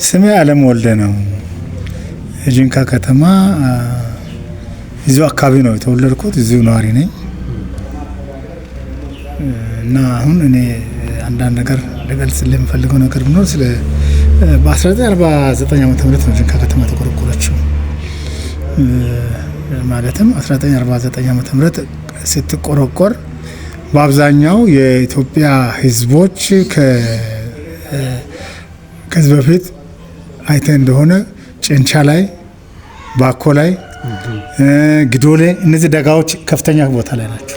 ስሜ አለም ወልደ ነው። ጂንካ ከተማ እዚሁ አካባቢ ነው የተወለድኩት። እዚሁ ነዋሪ ነኝ እና አሁን እኔ አንዳንድ ነገር ልገልጽ የምፈልገው ነገር ቢኖር ስለ በ1949 ዓመተ ምህረት ነው ጂንካ ከተማ ተቆረቆረችው። ማለትም 1949 ዓመተ ምህረት ስትቆረቆር በአብዛኛው የኢትዮጵያ ሕዝቦች ከዚህ በፊት አይተ እንደሆነ ጭንቻ ላይ፣ ባኮ ላይ፣ ግዶሌ እነዚህ ደጋዎች ከፍተኛ ቦታ ላይ ናቸው።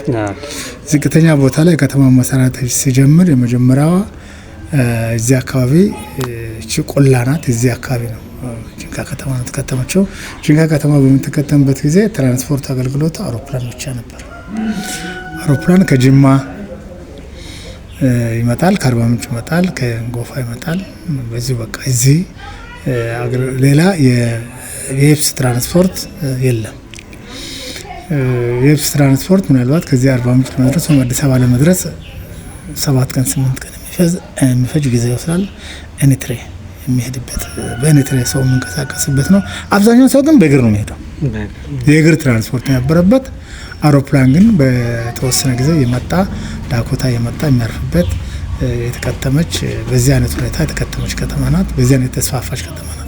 ዝቅተኛ ቦታ ላይ ከተማ መሰራት ሲጀምር የመጀመሪያዋ እዚህ አካባቢ እቺ ቆላ ናት። እዚህ አካባቢ ነው ጂንካ ከተማ ተከተመችው። ጂንካ ከተማ በምትከተምበት ጊዜ ትራንስፖርት አገልግሎት አውሮፕላን ብቻ ነበር። አውሮፕላን ከጅማ ይመጣል፣ ከአርባ ምንጭ ይመጣል፣ ከጎፋ ይመጣል። በዚህ በቃ እዚህ ሌላ የየብስ ትራንስፖርት የለም። የየብስ ትራንስፖርት ምናልባት ከዚህ አርባ ምንጭ ለመድረስ ወይም አዲስ አበባ ለመድረስ 7 ቀን 8 ቀን የሚፈጅ ጊዜ ይወስዳል። ኤኒትሬ የሚሄድበት በኤኒትሬ ሰው የሚንቀሳቀስበት ነው። አብዛኛው ሰው ግን በእግር ነው የሚሄደው። የእግር ትራንስፖርት የነበረበት አውሮፕላን ግን በተወሰነ ጊዜ የመጣ ዳኮታ የመጣ የሚያርፍበት የተከተመች በዚህ አይነት ሁኔታ የተከተመች ከተማ ናት። በዚህ አይነት የተስፋፋች ከተማ ናት።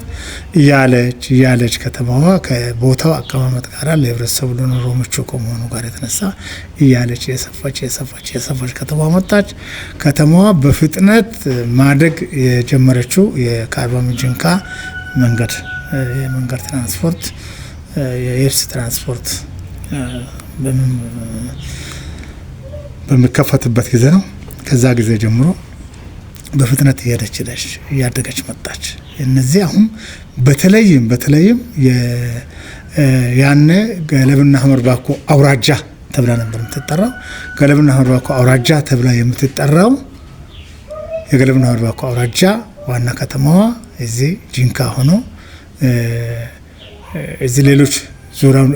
እያለች ከተማዋ ከቦታው አቀማመጥ ጋር ለህብረተሰቡ ኑሮ ምቹ ከመሆኑ ጋር የተነሳ እያለች የሰፋች ከተማ መጣች። ከተማዋ በፍጥነት ማደግ የጀመረችው ከአርባ ምንጭ ጂንካ የመንገድ ትራንስፖርት የየብስ ትራንስፖርት በሚከፈትበት ጊዜ ነው። ከዛ ጊዜ ጀምሮ በፍጥነት እያደገች መጣች። እነዚህ አሁን በተለይም ያነ ገለብና ሐመር ባኮ አውራጃ ተብላ ነበር የምትጠራው። ገለብና ሐመር ባኮ አውራጃ ተብላ የምትጠራው የገለብና ሐመር ባኮ አውራጃ ዋና ከተማዋ እዚህ ጂንካ ሆኖ እዚህ ሌሎች ዙሪያው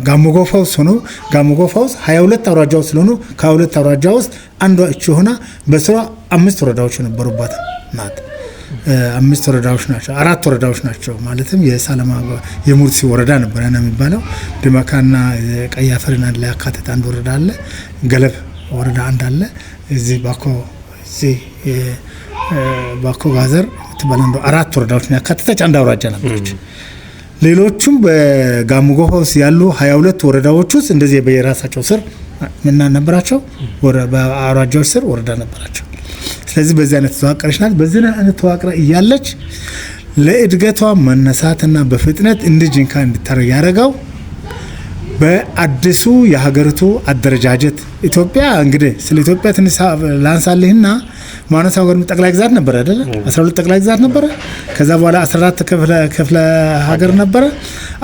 ጋሞ ጎፋ ውስጥ ሆኖ ጋሞ ጎፋ ውስጥ 22 አውራጃዎች ስለሆኑ ከ22 አውራጃ ውስጥ አንዷ እቺ ሆና በስሯ 5 ወረዳዎች የነበሩባት ናት። 5 ወረዳዎች ናቸው፣ 4 ወረዳዎች ናቸው። ማለትም የሳለማ የሙርሲ ወረዳ ነበር ያና የሚባለው። ድመካና ቀይ አፈርን አንድ ላይ ያካተተ አንድ ወረዳ አለ። ገለብ ወረዳ አንድ አለ። እዚህ ባኮ ጋዘር ትባላል። 4 ወረዳዎችን ያካተተች አንድ አውራጃ ነበረች። ሌሎቹም በጋሞ ጎፋ ውስጥ ያሉ 22 ወረዳዎች ውስጥ እንደዚህ በየራሳቸው ስር ምን ነበራቸው? በአውራጃዎች ስር ወረዳ ነበራቸው። ስለዚህ በዚህ አይነት ተዋቀረች ናት። በዚህ አይነት ተዋቅራ እያለች ለእድገቷ መነሳትና በፍጥነት ጂንካ እንድታረግ ያደረገው በአዲሱ የሀገሪቱ አደረጃጀት ኢትዮጵያ እንግዲህ ስለ ኢትዮጵያ ትንሽ ላንሳልህና ማነሳ ሀገር ጠቅላይ ግዛት ነበር አይደለ? 12 ጠቅላይ ግዛት ነበረ። ከዛ በኋላ 14 ክፍለ ሀገር ነበረ።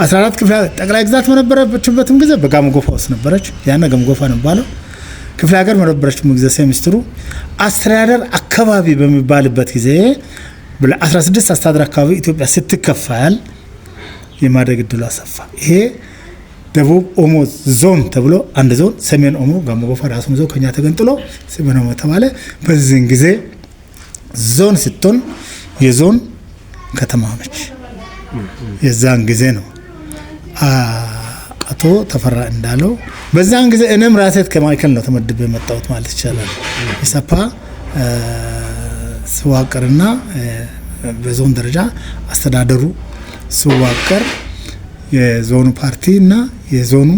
14 ክፍለ ጠቅላይ ግዛት በነበረችበትም ጊዜ በጋሞ ጎፋ ውስጥ ነበረች። ያነ ጋሞ ጎፋ ነው ባለው ክፍለ ሀገር በነበረችበት ጊዜ ሚኒስትሩ አስተዳደር አካባቢ በሚባልበት ጊዜ በ16 አስተዳደር አካባቢ ኢትዮጵያ ስትከፋል የማደግ ዕድሉ አሰፋ። ይሄ ደቡብ ኦሞ ዞን ተብሎ አንድ ዞን፣ ሰሜን ኦሞ ጋሞ ጎፋ ራሱን ዞን ከኛ ተገንጥሎ ሰሜን ኦሞ ተባለ። በዚህን ጊዜ ዞን ስትሆን የዞን ከተማ ሆነች። የዛን ጊዜ ነው አቶ ተፈራ እንዳለው በዛን ጊዜ እኔም ራሴት ከማይከል ነው ተመድቤ የመጣሁት ማለት ይቻላል። ኢሰፓ ስዋቀርና በዞን ደረጃ አስተዳደሩ ስዋቀር የዞኑ ፓርቲ እና የዞኑ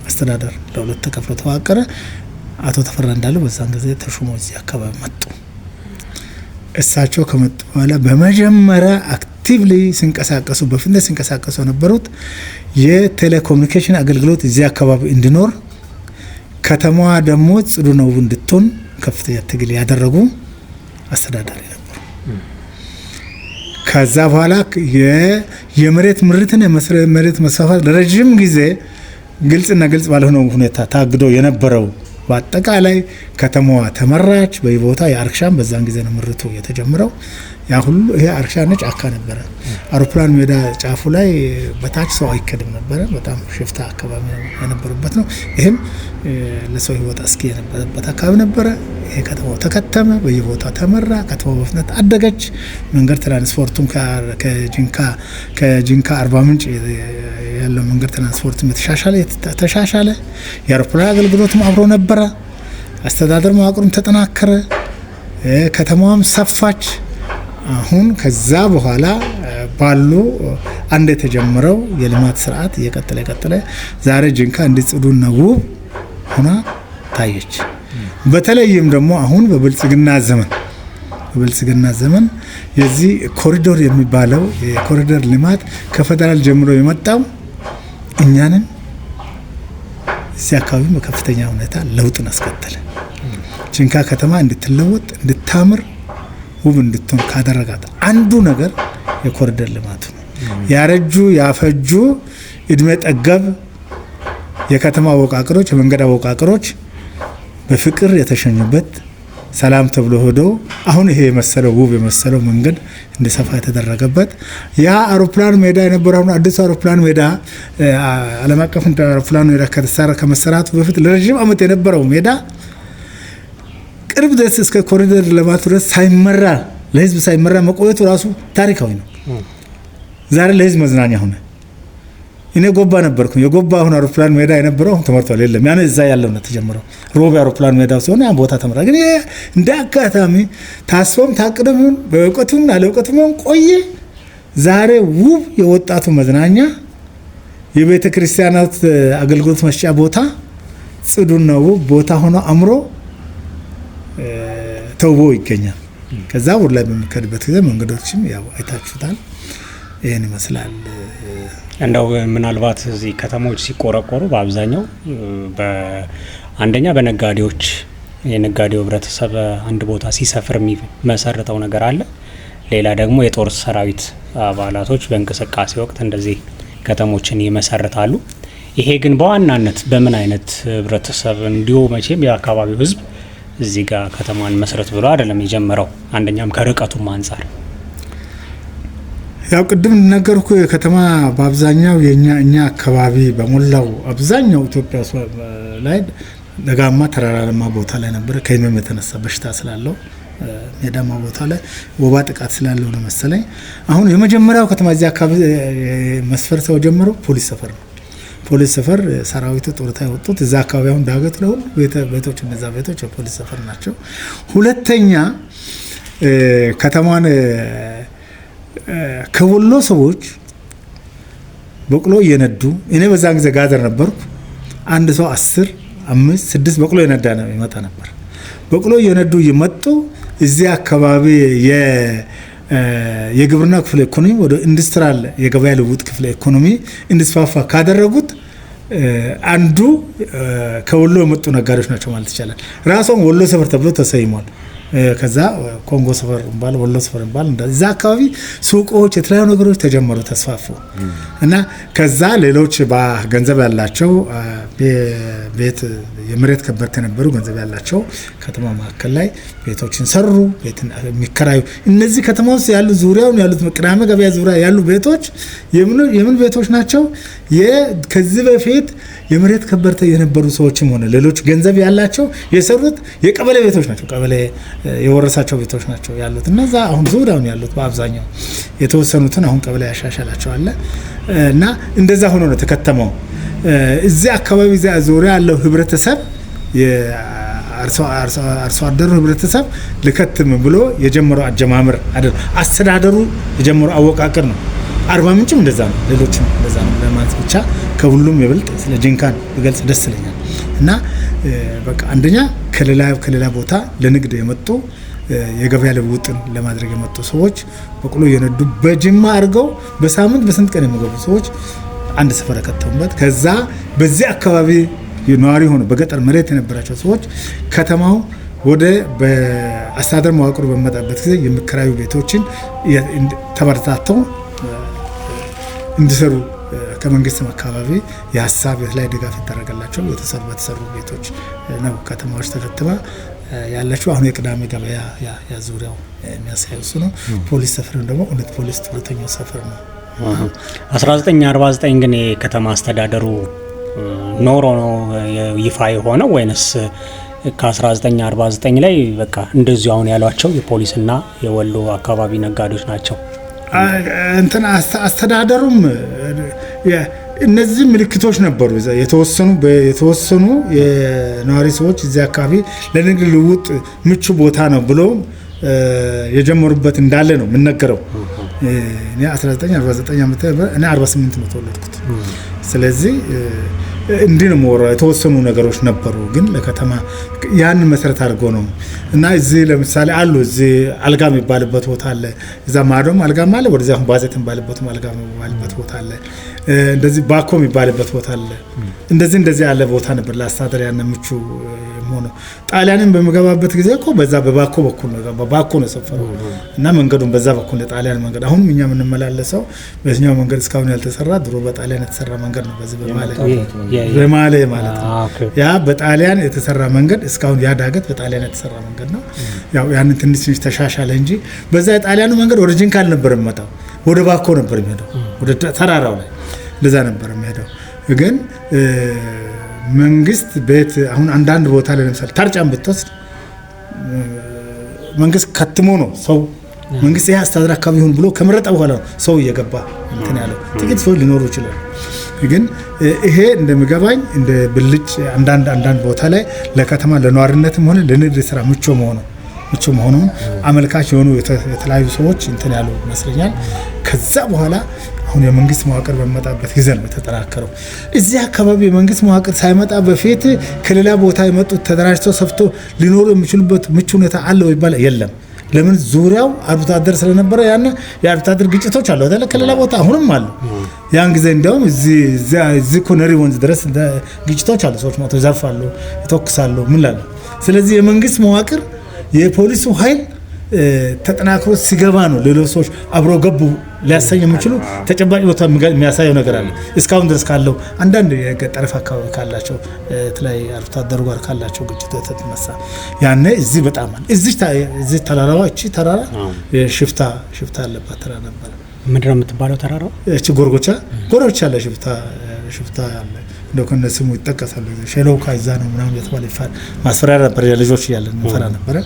አስተዳደር ለሁለት ተከፍሎ ተዋቀረ። አቶ ተፈራ እንዳለው በዛን ጊዜ ተሾሞ እዚህ አካባቢ መጡ። እሳቸው ከመጡ በኋላ በመጀመሪያ አክቲቭሊ ሲንቀሳቀሱ በፍጥነት ሲንቀሳቀሱ የነበሩት የቴሌኮሙኒኬሽን አገልግሎት እዚህ አካባቢ እንዲኖር፣ ከተማዋ ደግሞ ጽዱ ነው እንድትሆን ከፍተኛ ትግል ያደረጉ አስተዳዳሪ ነበሩ። ከዛ በኋላ የመሬት ምርትን የመሬት መስፋፋት ለረጅም ጊዜ ግልጽ ባልሆነው ሁኔታ ታግዶ የነበረው በአጠቃላይ ከተማዋ ተመራች። በቦታ የአርክሻም በዛን ጊዜ ነው ምርቱ የተጀመረው። ያ ሁሉ ይሄ አርክሻ ነጭ አካ ነበረ። አውሮፕላን ሜዳ ጫፉ ላይ በታች ሰው አይከድም ነበረ። በጣም ሽፍታ አካባቢ የነበረበት ነው። ይሄም ለሰው ህይወት አስጊ የነበረበት አካባቢ ነበረ። ይሄ ከተማው ተከተመ፣ በየቦታው ተመራ። ከተማው በፍጥነት አደገች። መንገድ ትራንስፖርቱም ከጂንካ አርባ ምንጭ ያለው መንገድ ትራንስፖርትም ተሻሻለ። የአውሮፕላን አገልግሎትም አብሮ ነበረ። አስተዳደር መዋቅሩም ተጠናከረ። ከተማዋም ሰፋች። አሁን ከዛ በኋላ ባሉ አንድ የተጀመረው የልማት ስርዓት እየቀጠለ ዛሬ ጂንካ እንዲጽዱና ውብ ሆና ታየች። በተለይም ደግሞ አሁን በብልጽግና ዘመን የዚህ ኮሪዶር የሚባለው የኮሪዶር ልማት ከፌደራል ጀምሮ የመጣው እኛንን እዚህ አካባቢ በከፍተኛ ሁኔታ ለውጥን አስከተለ። ጂንካ ከተማ እንድትለወጥ እንድታምር ውብ እንድትሆን ካደረጋት አንዱ ነገር የኮሪደር ልማቱ ነው። ያረጁ ያፈጁ እድሜ ጠገብ የከተማ አወቃቀሮች የመንገድ አወቃቀሮች በፍቅር የተሸኙበት ሰላም ተብሎ ሄዶ አሁን ይሄ የመሰለው ውብ የመሰለው መንገድ እንዲሰፋ የተደረገበት ያ አውሮፕላን ሜዳ የነበረው አዲስ አውሮፕላን ሜዳ ዓለም አቀፍ አውሮፕላን ሜዳ ከመሰራቱ በፊት ለረጅም ዓመት የነበረው ሜዳ ቅርብ ድረስ እስከ ኮሪደር ልማቱ ድረስ ሳይመራ ለህዝብ ሳይመራ መቆየቱ ራሱ ታሪካዊ ነው። ዛሬ ለህዝብ መዝናኛ ሆነ። እኔ ጎባ ነበርኩ። የጎባ አሁን አውሮፕላን ሜዳ የነበረው አሁን ተመርቷል። የለም ያን እዛ ያለው ነው ተጀመረው። ሮቢ አውሮፕላን ሜዳው ሲሆን ያን ቦታ ተመራ። ግን እንደ አጋጣሚ ታስቦም ታቅዶም በእውቀቱም አለእውቀቱም ቆየ። ዛሬ ውብ የወጣቱ መዝናኛ የቤተ ክርስቲያናት አገልግሎት መስጫ ቦታ ጽዱና ውብ ቦታ ሆኖ አምሮ ተውቦ ይገኛል። ከዛ ወደ ላይ በሚከድበት ጊዜ መንገዶችም ያው አይታችሁታል። ይሄን ይመስላል። እንደው ምናልባት እዚህ ከተሞች ሲቆረቆሩ በአብዛኛው አንደኛ በነጋዴዎች የነጋዴው ህብረተሰብ አንድ ቦታ ሲሰፍር የሚመሰርተው ነገር አለ። ሌላ ደግሞ የጦር ሰራዊት አባላቶች በእንቅስቃሴ ወቅት እንደዚህ ከተሞችን ይመሰርታሉ። ይሄ ግን በዋናነት በምን አይነት ህብረተሰብ እንዲሁ መቼም የአካባቢው ህዝብ እዚህ ጋር ከተማን መስረት ብሎ አይደለም የጀመረው። አንደኛም ከርቀቱም አንፃር ያው ቅድም እንደነገርኩ የከተማ በአብዛኛው እኛ አካባቢ በሞላው አብዛኛው ኢትዮጵያ ላይ ደጋማ ተራራማ ቦታ ላይ ነበር። ከህመም የተነሳ በሽታ ስላለው ሜዳማ ቦታ ላይ ወባ ጥቃት ስላለው ነው መሰለኝ። አሁን የመጀመሪያው ከተማ እዚህ አካባቢ መስፈር ሰው ጀመረው ፖሊስ ሰፈር ነው። ፖሊስ ሰፈር ሰራዊቱ ጦርታ የወጡት እዛ አካባቢ አሁን ዳገት ነው ቤቶች እነዛ ቤቶች የፖሊስ ሰፈር ናቸው። ሁለተኛ ከተማን ከወሎ ሰዎች በቅሎ እየነዱ እኔ በዛን ጊዜ ጋዘር ነበርኩ። አንድ ሰው 10 5 6 በቅሎ እየነዳ ነው ይመጣ ነበር። በቅሎ እየነዱ እየመጡ እዚህ አካባቢ የግብርና ክፍለ ኢኮኖሚ ወደ ኢንዱስትሪያል የገበያ ልውውጥ ክፍለ ኢኮኖሚ እንዲስፋፋ ካደረጉት አንዱ ከወሎ የመጡ ነጋዴዎች ናቸው ማለት ይቻላል። ራሱም ወሎ ሰፈር ተብሎ ተሰይሟል። ከዛ ኮንጎ ሰፈር እንባል ወሎ ሰፈር እንባል እንደዛ አካባቢ ሱቆች የተለያዩ ነገሮች ተጀመሩ ተስፋፉ እና ከዛ ሌሎች በገንዘብ ያላቸው ቤት የመሬት ከበርቴ የነበሩ ገንዘብ ያላቸው ከተማ ማዕከል ላይ ቤቶችን ሰሩ። ቤትን የሚከራዩ እነዚህ ከተማ ውስጥ ያሉ ዙሪያውን ያሉት ቅዳሜ ገበያ ዙሪያ ያሉ ቤቶች የምን ቤቶች ናቸው? ከዚህ በፊት የመሬት ከበርቴ የነበሩ ሰዎችም ሆነ ሌሎች ገንዘብ ያላቸው የሰሩት የቀበሌ ቤቶች ናቸው። ቀበሌ የወረሳቸው ቤቶች ናቸው ያሉት እነዛ አሁን ዙሪያውን ያሉት በአብዛኛው የተወሰኑትን አሁን ቀበሌ ያሻሻላቸው አለ እና እንደዛ ሆኖ ነው ተከተመው። እዚህ አካባቢ ዙሪያ ያለው ህብረተሰብ የአርሶ አደሩ ህብረተሰብ ልከትም ብሎ የጀመረው አጀማመር አይደል፣ አስተዳደሩ የጀመረው አወቃቀር ነው። አርባ ምንጭም እንደዛ ነው፣ ሌሎችም እንደዛ ነው ለማለት ብቻ ከሁሉም ይበልጥ ስለ ጂንካን ብገልጽ ደስ ይለኛል። እና በቃ አንደኛ ከሌላ ቦታ ለንግድ የመጡ የገበያ ልውውጥን ለማድረግ የመጡ ሰዎች በቅሎ እየነዱ በጅማ አድርገው በሳምንት በስንት ቀን የሚገቡ ሰዎች አንድ ሰፈር ከተሙበት። ከዛ በዚህ አካባቢ ነዋሪ ሆነ በገጠር መሬት የነበራቸው ሰዎች ከተማው ወደ በአስተዳደር መዋቅሩ በመጣበት ጊዜ የሚከራዩ ቤቶችን ተበረታተው እንዲሰሩ ከመንግስትም አካባቢ የሀሳብ የተለያየ ድጋፍ ይደረገላቸው በተሰሩ ቤቶች ነው ከተማዎች ተከትባ ያለችው። አሁን የቅዳሜ ገበያ ዙሪያው የሚያሳየው እሱ ነው። ፖሊስ ሰፈር ደግሞ እውነት ፖሊስ ሁለተኛው ሰፈር ነው። 1949 ግን የከተማ አስተዳደሩ ኖሮ ነው ይፋ የሆነው ወይንስ ከ1949 ላይ በቃ እንደዚሁ አሁን ያሏቸው የፖሊስና የወሎ አካባቢ ነጋዴዎች ናቸው? አስተዳደሩም እነዚህ ምልክቶች ነበሩ። የተወሰኑ የነዋሪ ሰዎች እዚህ አካባቢ ለንግድ ልውውጥ ምቹ ቦታ ነው ብሎ የጀመሩበት እንዳለ ነው የምነገረው። እኔ 1949 ዓመት እኔ 48 ነው ተወለድኩት። ስለዚህ እንዲህ ነው ሞራ የተወሰኑ ነገሮች ነበሩ፣ ግን ለከተማ ያን መሰረት አድርጎ ነው እና እዚህ ለምሳሌ አሉ እዚህ አልጋ የሚባልበት ቦታ አለ። እዛ ማዶም አልጋ ማለት ወደዚህ አሁን ባዘት የሚባልበትም አልጋ የሚባልበት ቦታ አለ። እንደዚህ ባኮ የሚባልበት ቦታ አለ። እንደዚህ ያለ ቦታ ነበር ለአስተዳደር ያን ምቹ ሆኖ። ጣሊያንን በመገባበት ጊዜ እኮ በዛ በባኮ በኩል ነው ባኮ ነው ሰፈረው እና መንገዱን በዛ በኩል ነው ጣሊያን መንገድ። አሁን እኛ የምንመላለሰው በዚህኛው መንገድ እስካሁን ያልተሰራ ድሮ በጣሊያን የተሰራ መንገድ ነው። በዚህ በማለ ማለት ነው። ያ በጣሊያን የተሰራ መንገድ እስካሁን ያ ዳገት በጣሊያን የተሰራ መንገድ ነው። ያው ያንን ትንሽ ተሻሻለ እንጂ በዛ የጣሊያኑ መንገድ ኦሪጂን ካል ነበር የሚመጣው ወደ ባኮ ነበር የሚሄደው፣ ወደ ተራራው ላይ እንደዛ ነበር የሚሄደው። ግን መንግስት ቤት አሁን አንዳንድ ቦታ ላይ ለምሳሌ ታርጫን ብትወስድ መንግስት ከትሞ ነው ሰው መንግስት ይሄ አስተዳደር አካባቢ ይሁን ብሎ ከመረጠ በኋላ ነው ሰው እየገባ እንትን ያለው። ጥቂት ሰዎች ሊኖሩ ይችላሉ። ግን ይሄ እንደሚገባኝ እንደ ብልጭ አንዳንድ ቦታ ላይ ለከተማ ለነዋሪነትም ሆነ ለንግድ ስራ ምቹ መሆኑን አመልካች የሆኑ የተለያዩ ሰዎች እንትን ያሉ ይመስለኛል። ከዛ በኋላ አሁን የመንግስት መዋቅር በመጣበት ጊዜ ነው የተጠናከረው። እዚህ አካባቢ የመንግስት መዋቅር ሳይመጣ በፊት ከሌላ ቦታ የመጡት ተደራጅተው ሰፍቶ ሊኖሩ የሚችሉበት ምቹ ሁኔታ አለው ይባላል። የለም። ለምን? ዙሪያው አርብቶ አደር ስለነበረ ያን የአርብቶ አደር ግጭቶች አሉ አይደል? ከሌላ ቦታ አሁንም አሉ። ያን ጊዜ እንደውም እዚህ ኮነሪ ወንዝ ድረስ ግጭቶች አሉ። ሰዎች መጥተው ይዘርፋሉ፣ ይተኩሳሉ፣ ምን ላሉ። ስለዚህ የመንግስት መዋቅር የፖሊሱ ኃይል ተጠናክሮ ሲገባ ነው ሌሎች ሰዎች አብሮ ገቡ ሊያሰኝ የሚችሉ ተጨባጭ ቦታ የሚያሳየው ነገር አለ። እስካሁን ድረስ ካለው አንዳንድ የጠረፍ አካባቢ ካላቸው ተላይ አርብቶ አደሩ ጋር ካላቸው ግጭቶች የተነሳ ያኔ እዚህ በጣም እዚህ ተራራዋ እቺ ተራራ ሽፍታ አለባት ተራራ ነበር። ምንድን ነው የምትባለው ተራራው? እቺ ጎርጎቻ አለ ሽፍታ አለ። እንደኮነ ስሙ ይጠቀሳል። ሸሎካ ይዛ ነው ምናምን የተባለ ማስፈራሪያ ነበር። ልጆች እያለን እንፈራ ነበር።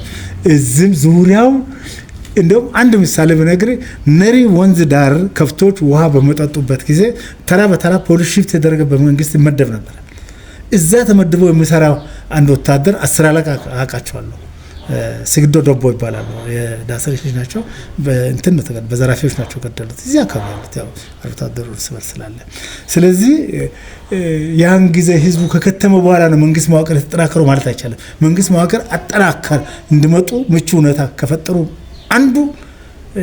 እዚህም ዙሪያው እንደውም አንድ ምሳሌ ብነግርህ ነሪ ወንዝ ዳር ከፍቶች ውሃ በመጠጡበት ጊዜ ተራ በተራ ፖሊስ ሽፍት የተደረገ በመንግስት ይመደብ ነበር። እዛ ተመድበው የሚሰራው አንድ ወታደር 10 አለቃ አውቃቸዋለሁ። ስግዶ ዶቦ ይባላሉ። የዳሰሪሽ ልጅ ናቸው። በእንትን ነው በዘራፊዎች ናቸው ገደሉት። እዚህ አካባቢ ያሉት ያው አርብቶ አደሩ ስበር ስላለ። ስለዚህ ያን ጊዜ ህዝቡ ከከተመ በኋላ ነው መንግስት መዋቅር የተጠናከረው ማለት አይቻልም። መንግስት መዋቅር አጠናከር እንዲመጡ ምቹ ሁኔታ ከፈጠሩ አንዱ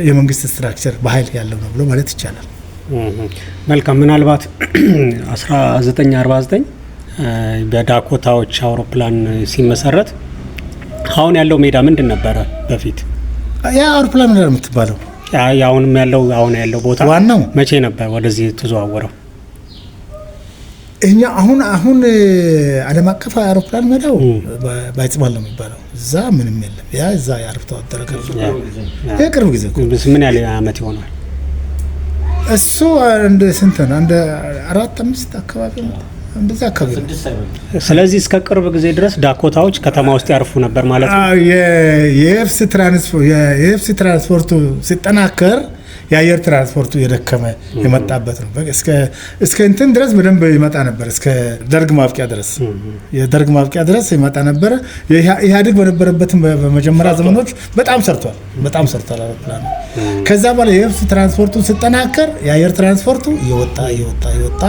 የመንግስት ስትራክቸር በኃይል ያለው ነው ብሎ ማለት ይቻላል። መልካም። ምናልባት 1949 በዳኮታዎች አውሮፕላን ሲመሰረት አሁን ያለው ሜዳ ምንድን ነበረ በፊት? ያ አውሮፕላን ሜዳ የምትባለው አሁን ያለው ቦታ ዋናው መቼ ነበር ወደዚህ ተዘዋወረው? እኛ አሁን ዓለም አቀፍ አውሮፕላን ሜዳው ባይጽማል ነው የሚባለው። እዛ ምንም የለም። ያ እዛ ያርብቶ አደረገው የቅርብ ጊዜ ምን ያህል አመት ይሆናል እሱ? እንደ ስንት ነው? እንደ 4-5 አካባቢ ነው እንደዛ አካባቢ። ስለዚህ እስከ ቅርብ ጊዜ ድረስ ዳኮታዎች ከተማ ውስጥ ያርፉ ነበር ማለት ነው። የኤፍሲ ትራንስፖርቱ ሲጠናከር የአየር ትራንስፖርቱ የደከመ የመጣበት ነው። እስከ እንትን ድረስ በደንብ ይመጣ ነበር። እስከ ደርግ ማብቂያ ድረስ ይመጣ ነበር። ኢህአዴግ በነበረበትም በመጀመሪያ ዘመኖች በጣም ሰርቷል አውሮፕላኑ። ከዛ በኋላ የኤፍሲ ትራንስፖርቱ ሲጠናከር የአየር ትራንስፖርቱ እየወጣ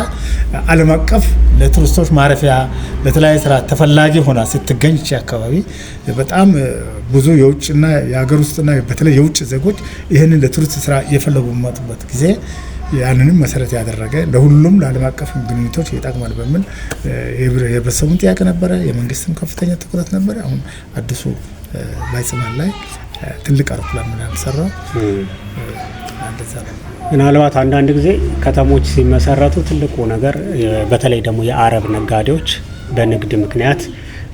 ዓለም አቀፍ ለቱሪስቶች ማረፊያ ለተለያየ ስራ ተፈላጊ ሆና ስትገኝ እቺ አካባቢ በጣም ብዙ የውጭና የሀገር ውስጥና በተለይ የውጭ ዜጎች ይህንን ለቱሪስት ስራ እየፈለጉ በመጡበት ጊዜ ያንንም መሰረት ያደረገ ለሁሉም ለዓለም አቀፍ ግንኙነቶች ይጠቅማል በሚል የህብረተሰቡን ጥያቄ ነበረ። የመንግስትም ከፍተኛ ትኩረት ነበረ። አሁን አዲሱ ባይጽማል ላይ ትልቅ አውሮፕላን ምናምን ሰራው። እንደዛ ነው። ምናልባት አንዳንድ ጊዜ ከተሞች ሲመሰረቱ ትልቁ ነገር በተለይ ደግሞ የአረብ ነጋዴዎች በንግድ ምክንያት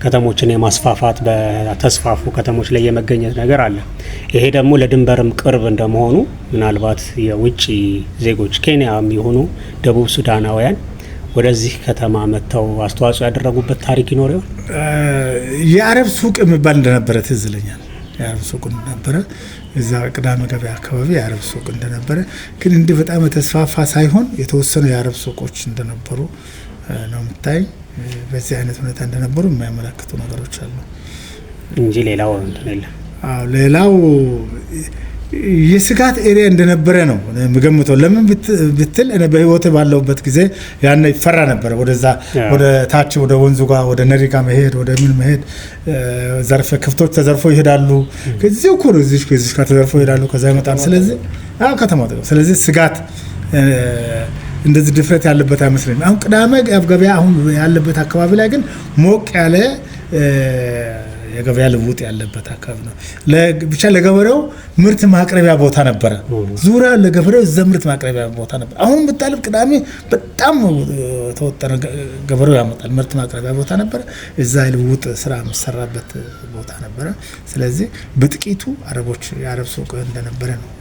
ከተሞችን የማስፋፋት በተስፋፉ ከተሞች ላይ የመገኘት ነገር አለ። ይሄ ደግሞ ለድንበርም ቅርብ እንደመሆኑ ምናልባት የውጭ ዜጎች ኬንያ የሚሆኑ ደቡብ ሱዳናውያን ወደዚህ ከተማ መጥተው አስተዋጽኦ ያደረጉበት ታሪክ ይኖር ይሆን? የአረብ ሱቅ የሚባል እንደነበረ ትዝ ይለኛል። የአረብ ሱቅ እንደነበረ እዛ ቅዳሜ ገበያ አካባቢ የአረብ ሱቅ እንደነበረ፣ ግን እንዲህ በጣም የተስፋፋ ሳይሆን የተወሰኑ የአረብ ሱቆች እንደነበሩ ነው የምታይ። በዚህ አይነት ሁኔታ እንደነበሩ የሚያመለክቱ ነገሮች አሉ እንጂ ሌላው እንትን የለም። ሌላው የስጋት ኤሪያ እንደነበረ ነው የምገምተው። ለምን ብትል እኔ በህይወቴ ባለሁበት ጊዜ ያን ይፈራ ነበረ። ወደዛ ወደ ታች ወደ ወንዙ ጋር ወደ ነሪጋ መሄድ ወደ ምን መሄድ ከብቶች ተዘርፎ ይሄዳሉ። ከዚህ እኮ ነው እዚህ ተዘርፎ ይሄዳሉ፣ ከዛ ይመጣሉ። ስለዚህ ከተማው ስለዚህ ስጋት እንደዚህ ድፍረት ያለበት አይመስለኝም። አሁን ቅዳሜ ገበያ አሁን ያለበት አካባቢ ላይ ግን ሞቅ ያለ የገበያ ልውጥ ያለበት አካባቢ ነው። ብቻ ለገበሬው ምርት ማቅረቢያ ቦታ ነበረ። ዙሪያ ለገበሬው እዛ ምርት ማቅረቢያ ቦታ ነበር። አሁን ብታልፍ ቅዳሜ በጣም ተወጠረ። ገበሬው ያመጣል ምርት ማቅረቢያ ቦታ ነበረ። እዛ ልውጥ ስራ የሚሰራበት ቦታ ነበረ። ስለዚህ በጥቂቱ የአረብ ሱቅ እንደነበረ ነው።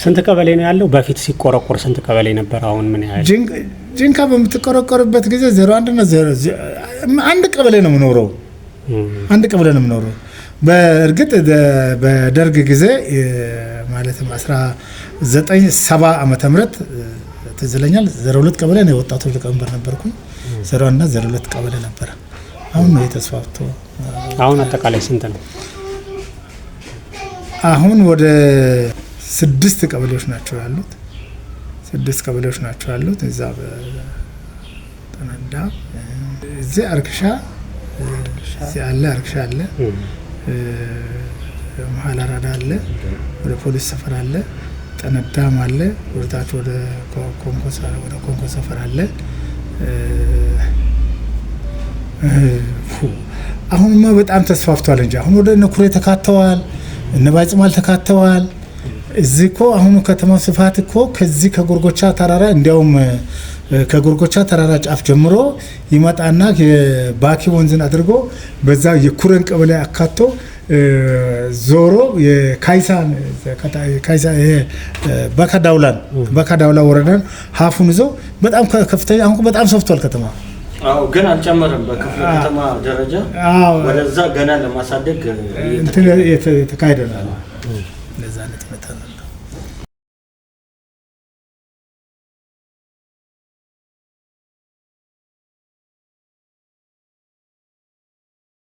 ስንት ቀበሌ ነው ያለው? በፊት ሲቆረቆር ስንት ቀበሌ ነበር? አሁን ምን ያህል? ጂንካ በምትቆረቆርበት ጊዜ 01 እና 0 አንድ ቀበሌ ነው የምኖረው። አንድ ቀበሌ ነው የምኖረው። በእርግጥ በደርግ ጊዜ ማለትም 1970 ዓመተ ምህረት ትዝ ይለኛል 02 ቀበሌ ነው የወጣቶች ሊቀመንበር ነበርኩኝ። 01 እና 02 ቀበሌ ነበረ። አሁን ነው የተስፋፍቶ። አሁን አጠቃላይ ስንት ነው? አሁን ወደ 6 ቀበሌዎች ናቸው ያሉት። 6 ቀበሌዎች ናቸው ያሉት። እዛ በተነዳ እዚህ አርክሻ አለ፣ አርክሻ አለ፣ መሀል አራዳ አለ፣ ወደ ፖሊስ ሰፈር አለ፣ ጠነዳም አለ፣ ወደታች ወደ ኮንኮ ሰፈር አለ። አሁንማ በጣም ተስፋፍቷል እንጂ አሁን ወደ ነኩሬ ተካተዋል፣ እነ ባጭማል ተካተዋል። እዚህ እኮ አሁኑ ከተማው ስፋት እኮ ከዚህ ከጎርጎቻ ተራራ እንዲያውም ከጎርጎቻ ተራራ ጫፍ ጀምሮ ይመጣና የባኪ ወንዝን አድርጎ በዛ የኩረን ቀበሌ አካቶ ዞሮ የካይሳ በካዳውላ ወረዳን ሀፉን ይዞ በጣም ከፍተኛ አሁን በጣም ሰፍቷል ከተማ። ግን አልጨመረም። በክፍለ ከተማ ደረጃ ወደዛ ገና ለማሳደግ የተካሄደ ነው። ለዛ ነው